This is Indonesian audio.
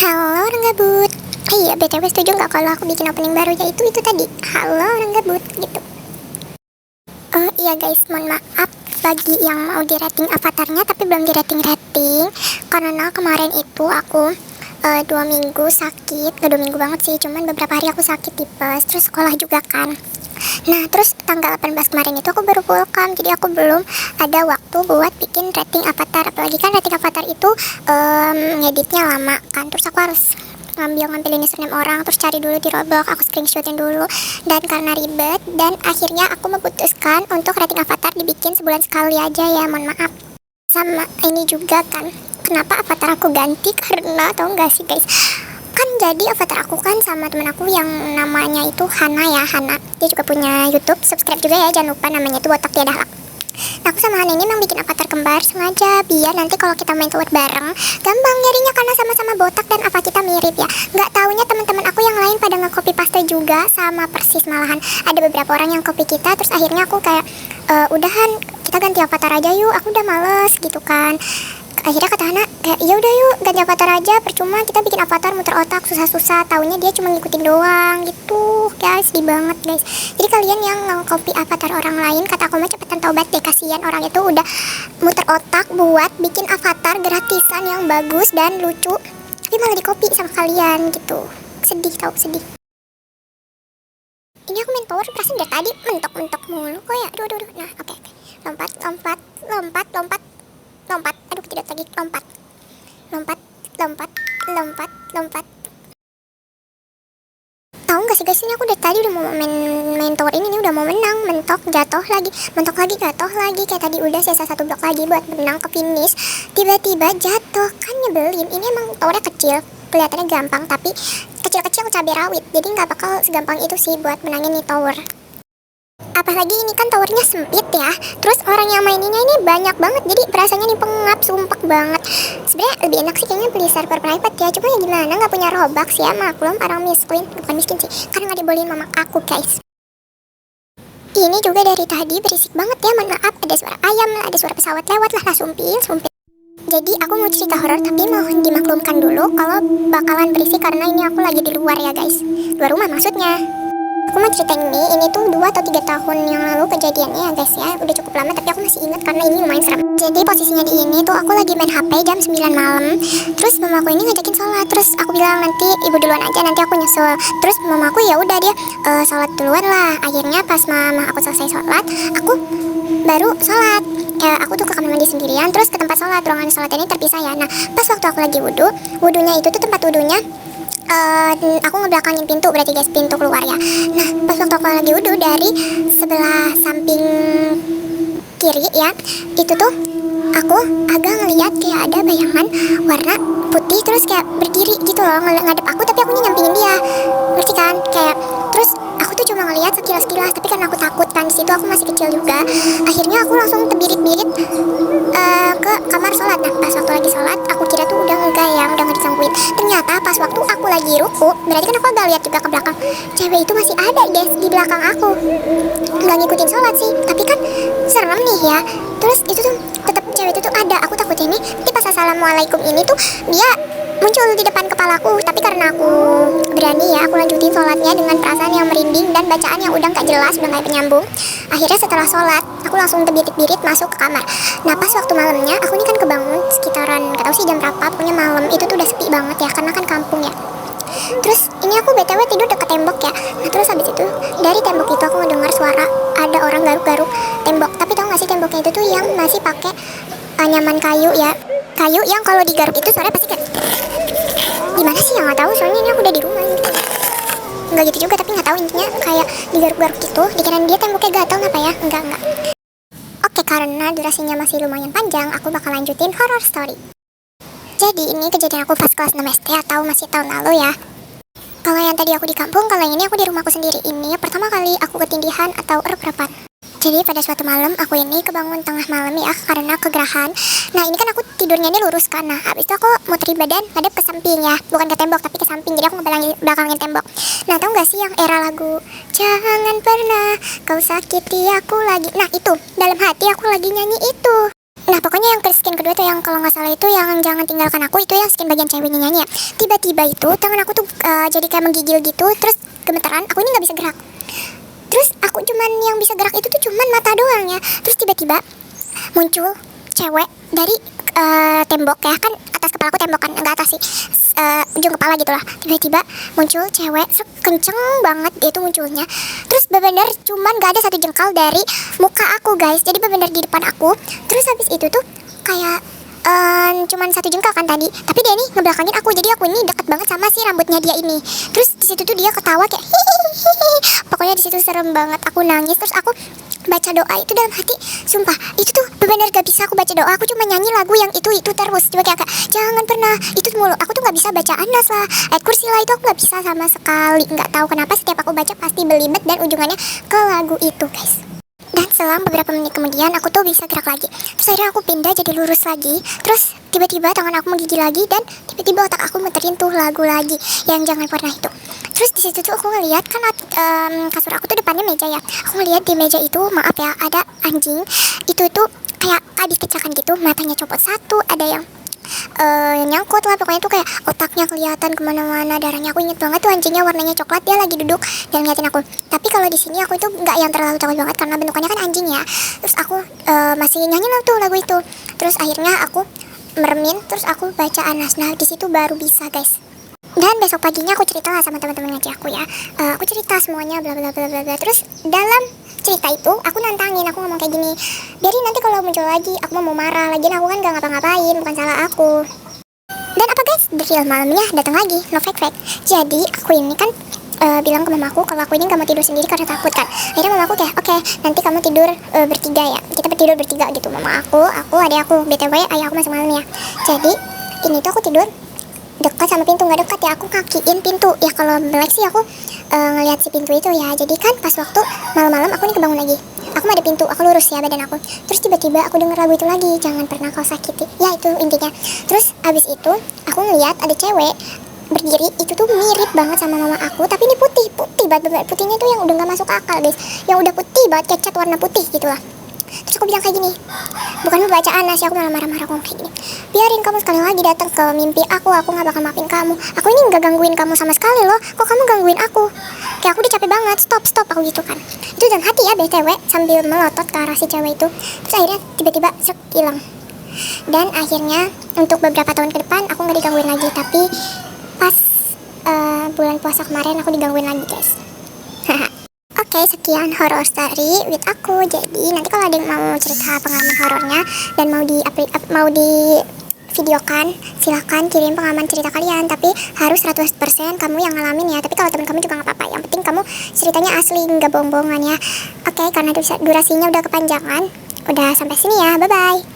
Halo orang gabut. Iya, BTW setuju nggak kalau aku bikin opening baru, yaitu itu tadi, halo orang gabut gitu. Oh iya guys, mohon maaf bagi yang mau di rating avatarnya tapi belum di rating karena kemarin itu aku 2 minggu sakit. Gak 2 minggu banget sih, cuman beberapa hari aku sakit tipes, terus sekolah juga kan. Nah terus tanggal 18 kemarin itu aku baru pulang, jadi aku belum ada waktu buat bikin rating avatar. Apalagi kan rating avatar itu ngeditnya lama kan, terus aku harus ngambilin username orang, terus cari dulu di Roblox, aku screenshotin dulu, dan karena ribet, dan akhirnya aku memutuskan untuk rating avatar dibikin sebulan sekali aja ya, mohon maaf. Sama ini juga kan, kenapa avatar aku ganti, karena tau gak sih guys, kan jadi avatar aku kan sama temen aku yang namanya itu Hana ya, Hana, dia juga punya YouTube, subscribe juga ya, jangan lupa, namanya itu Botak Tiada Hak. Nah aku sama Hana ini memang bikin avatar kembar sengaja biar nanti kalau kita main Tower bareng gampang nyarinya, karena sama-sama botak dan apa kita mirip ya. Nggak taunya teman-teman aku yang lain pada nge-copy paste juga, sama persis malahan. Ada beberapa orang yang copy kita, terus akhirnya aku kayak udahan kita ganti avatar aja yuk, aku udah males gitu kan. Akhirnya kata Hana kayak ya udah yuk ganti avatar aja, percuma kita bikin avatar muter otak susah-susah, taunya dia cuma ngikutin doang gitu guys, sedih banget guys. Jadi kalian yang nge-copy avatar orang lain, kata aku mah cepetan taubat deh, kasihan orang itu udah muter otak buat bikin avatar gratisan yang bagus dan lucu, tapi malah di-copy sama kalian gitu. Sedih tau, sedih. Ini aku main tower perasaan dari tadi mentok-mentok mulu kok ya. Aduh. Nah oke. Lompat. Aduh tidak lagi, lompat. Tahu nggak sih guys, ini aku dari tadi udah mau main tower ini nih, udah mau menang, mentok jatuh lagi, jatuh lagi, kayak tadi udah sisa 1 blok lagi buat menang ke finish, tiba-tiba jatuh, kan nyebelin. Ini emang towernya kecil, kelihatannya gampang, tapi kecil-kecil cabai rawit, jadi nggak bakal segampang itu sih buat menangin nih tower. Apalagi ini kan towernya sempit ya, terus orang yang maininnya ini banyak banget, jadi berasanya nih pengap, sumpek banget. Sebenarnya lebih enak sih kayaknya beli server private ya, cuma ya gimana, nggak punya Robux ya, maklum orang miskin, bukan miskin sih, karena nggak dibolehin mama aku guys. Ini juga dari tadi berisik banget ya, mohon maaf, ada suara ayam lah, ada suara pesawat lewat lah, sumpil. Jadi aku mau cerita horor, tapi mohon dimaklumkan dulu kalau bakalan berisik karena ini aku lagi di luar ya guys, luar rumah maksudnya. Aku mau cerita ini tuh 2 atau 3 tahun yang lalu kejadiannya ya guys ya, udah cukup lama tapi aku masih ingat karena ini lumayan serem. Jadi posisinya di ini tuh aku lagi main HP jam 9 malam, terus mama aku ini ngajakin sholat, terus aku bilang nanti ibu duluan aja, nanti aku nyusul. Terus mama aku ya udah dia sholat duluan lah. Akhirnya pas mama aku selesai sholat, aku baru sholat. Aku tuh ke kamar mandi sendirian, terus ke tempat sholat, ruangan sholat ini terpisah ya. Nah pas waktu aku lagi wudhunya itu tuh tempat wudhunya aku ngebelakangin pintu, berarti guys, pintu keluar ya. Nah pas waktu aku lagi wudhu, dari sebelah samping kiri ya, itu tuh aku agak ngeliat kayak ada bayangan warna putih, terus kayak berdiri gitu loh, ngadep aku, tapi aku nyampingin dia, ngerti kan? Kayak terus aku tuh cuma ngeliat sekilas-kilas, tapi karena aku takut kan, disitu aku masih kecil juga, akhirnya aku langsung terbirit-birit ke kamar sholat. Nah pas waktu lagi sholat, aku kira tuh udah enggak ya, udah nggak digangguin. Ternyata pas waktu aku lagi ruku, berarti kan aku agak lihat juga ke belakang, cewek itu masih ada guys di belakang aku, nggak ngikutin sholat sih, tapi kan serem nih ya. Terus itu tuh tetap cewek itu tuh ada, aku takutnya ini nanti pas assalamualaikum ini tuh dia muncul di depan kepalaku, tapi karena aku berani ya, aku lanjutin sholatnya dengan perasaan yang merinding dan bacaan yang udah gak jelas, udah gak penyambung. Akhirnya setelah sholat, aku langsung terbirit-birit masuk ke kamar. Nah pas waktu malamnya, aku ini kan kebangun sekitaran, gak tau sih jam berapa, punya malam itu tuh udah sepi banget ya, karena kan kampung ya. Terus ini aku BTW tidur deket tembok ya. Nah terus habis itu dari tembok itu aku ngedengar suara ada orang garuk-garuk tembok. Tapi tau gak sih temboknya itu tuh yang masih pakai anyaman kayu ya, kayu yang kalau digaruk itu suaranya pasti kayak gimana sih ya, nggak tahu, soalnya ini aku udah di rumah gitu. Nggak gitu juga, tapi nggak tahu, intinya kayak digaruk-garuk gitu, dikirain dia temboknya gatel apa ya, enggak. Oke, karena durasinya masih lumayan panjang, aku bakal lanjutin horror story. Jadi ini kejadian aku pas kelas 6 SD atau masih tahun lalu ya. Kalau yang tadi aku di kampung, kalau yang ini aku di rumahku sendiri. Ini pertama kali aku ketindihan atau rep-repan. Jadi pada suatu malam aku ini kebangun tengah malam ya karena kegerahan. Nah ini kan aku tidurnya ini lurus kan. Nah habis itu aku muterin badan ngadep ke samping ya, bukan ke tembok tapi ke samping. Jadi aku ngebelakangin tembok. Nah tahu nggak sih yang era lagu Jangan Pernah Kau Sakiti Aku Lagi. Nah itu dalam hati aku lagi nyanyi itu. Nah pokoknya yang ke skin kedua tuh yang kalau nggak salah itu yang jangan tinggalkan aku, itu yang skin bagian ceweknya nyanyi ya. Tiba-tiba itu tangan aku tuh jadi kayak menggigil gitu, terus gemeteran, aku ini nggak bisa gerak. Terus aku cuman yang bisa gerak itu tuh cuman mata doang ya. Terus tiba-tiba muncul cewek dari tembok ya, kan atas kepala aku tembok kan, enggak atas sih, ujung kepala gitu lah. Tiba-tiba muncul cewek, kenceng banget dia tuh munculnya. Terus bener-bener cuman gak ada satu jengkal dari muka aku guys, jadi bener-bener di depan aku. Terus habis itu tuh kayak cuman satu jengkal kan tadi, tapi dia nih ngebelakangin aku, jadi aku ini deket banget sama si rambutnya dia ini. Terus di situ tuh dia ketawa kayak hihihi. Pokoknya di situ serem banget, aku nangis. Terus aku baca doa itu dalam hati, sumpah itu tuh benar gak bisa aku baca doa, aku cuma nyanyi lagu yang itu terus, coba kayak jangan pernah itu mulu. Aku tuh nggak bisa baca Anas lah, ayat kursi lah, itu aku nggak bisa sama sekali. Nggak tahu kenapa setiap aku baca pasti belibet dan ujungannya ke lagu itu guys. Dan selang beberapa menit kemudian aku tuh bisa gerak lagi. Terus akhirnya aku pindah jadi lurus lagi. Terus tiba-tiba tangan aku menggigil lagi, dan tiba-tiba otak aku muterin tuh lagu lagi yang jangan pernah itu. Terus di situ tuh aku ngeliat kan kasur aku tuh depannya meja ya. Aku ngeliat di meja itu, maaf ya, ada anjing. Itu tuh kayak habis kecakan gitu, matanya copot satu, ada yang nyangkut lah, pokoknya tuh kayak otaknya kelihatan kemana-mana, darahnya. Aku inget banget tuh anjingnya warnanya coklat, dia lagi duduk dan ngeliatin aku. Tapi kalau di sini aku itu nggak yang terlalu takut banget karena bentukannya kan anjing ya. Terus aku masih nyanyi lah tuh lagu itu. Terus akhirnya aku meremin, terus aku baca Anas. Nah di situ baru bisa guys. Dan besok paginya aku cerita lah sama teman-teman ngaji aku ya. Aku cerita semuanya bla bla bla bla bla. Terus dalam cerita itu aku nantangin, aku ngomong kayak gini, biarin nanti kalau muncul lagi aku mau marah, lagian aku kan gak ngapa-ngapain, bukan salah aku. Dan apa guys, the real malamnya datang lagi, no fake. Jadi aku ini kan bilang ke mamaku kalau aku ini gak mau tidur sendiri karena takut kan. Akhirnya mamaku kayak oke, nanti kamu tidur bertiga ya, kita tidur bertiga gitu. Mama aku, adik aku, btw ayah aku masuk malam ya. Jadi ini tuh aku tidur dekat sama pintu, nggak dekat ya, aku kakiin pintu ya. Kalau melek sih aku ngelihat si pintu itu ya. Jadi kan pas waktu malam-malam aku nih kebangun lagi, aku ada pintu, aku lurus ya badan aku. Terus tiba-tiba aku denger lagu itu lagi, jangan pernah kau sakiti ya, itu intinya. Terus abis itu aku ngeliat ada cewek berdiri, itu tuh mirip banget sama mama aku, tapi ini putih banget, putihnya tuh yang udah nggak masuk akal guys, yang udah putih banget, kayak cat warna putih gitulah. Terus aku bilang kayak gini, bukan membaca Anas ya, aku malah marah-marah, aku kayak gini, biarin kamu sekali lagi datang ke mimpi aku nggak bakal maafin kamu. Aku ini nggak gangguin kamu sama sekali loh, kok kamu gangguin aku? Kayak aku udah capek banget, stop aku gitu kan. Itu dalam hati ya btw, sambil melotot ke arah si cewek itu. Terus akhirnya tiba-tiba hilang. Dan akhirnya untuk beberapa tahun ke depan aku nggak digangguin lagi, tapi pas bulan puasa kemarin aku digangguin lagi guys. Oke, sekian horror story with aku. Jadi nanti kalau ada yang mau cerita pengalaman horornya dan mau di videokan, silahkan kirim pengalaman cerita kalian. Tapi harus 100% kamu yang ngalamin ya. Tapi kalau temen kamu juga nggak apa-apa. Yang penting kamu ceritanya asli, nggak bohong-bohongan ya. Oke, karena durasinya udah kepanjangan. Udah sampai sini ya. Bye-bye.